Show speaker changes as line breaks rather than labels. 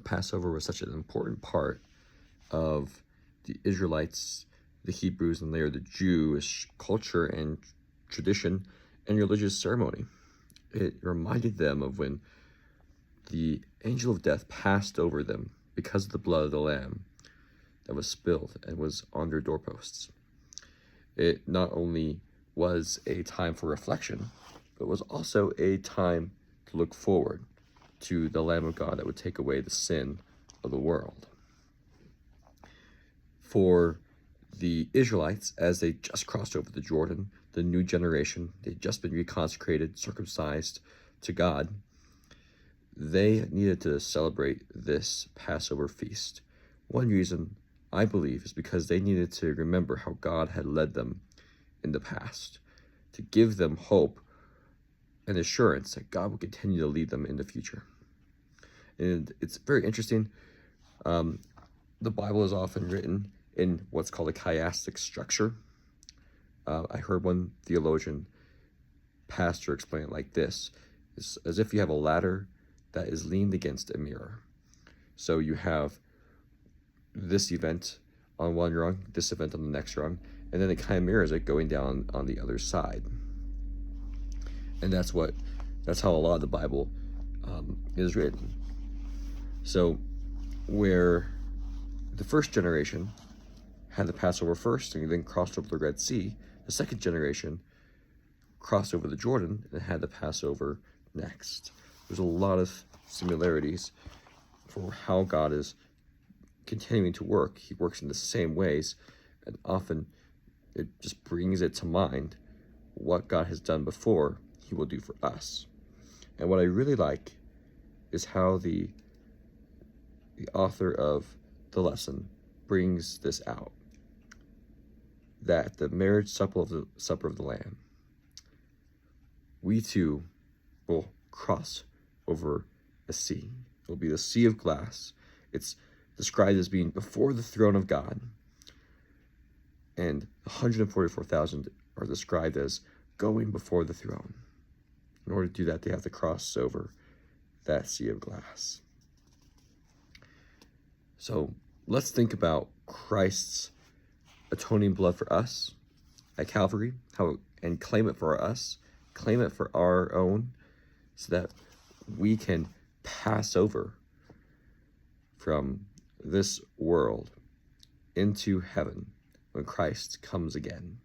Passover was such an important part of the Israelites, the Hebrews, and later the Jewish culture and tradition and religious ceremony. It reminded them of when the angel of death passed over them because of the blood of the Lamb that was spilled and was on their doorposts. It not only was a time for reflection, but was also a time to look forward to the Lamb of God that would take away the sin of the world. For the Israelites, as they just crossed over the Jordan, the new generation, they'd just been reconsecrated, circumcised to God, they needed to celebrate this Passover feast. One reason, I believe, is because they needed to remember how God had led them in the past, to give them hope and assurance that God will continue to lead them in the future. And it's very interesting. The Bible is often written in what's called a chiastic structure. I heard one theologian, pastor, explain it like this. It's as if you have a ladder that is leaned against a mirror. So you have this event on one rung, this event on the next rung, and then it kind of mirrors it going down on the other side. And that's how a lot of the Bible is written. So where the first generation had the Passover first and then crossed over the Red Sea, the second generation crossed over the Jordan and had the Passover next. There's a lot of similarities for how God is continuing to work. He works in the same ways, and often it just brings it to mind what God has done before, he will do for us. And what I really like is how the author of the lesson brings this out, that the marriage supper of the Lamb, we too will cross over a sea. It will be the sea of glass. It's described as being before the throne of God, and 144,000 are described as going before the throne. In order to do that, they have to cross over that sea of glass. So let's think about Christ's atoning blood for us at Calvary, and claim it for us, claim it for our own, so that we can pass over from this world into heaven when Christ comes again.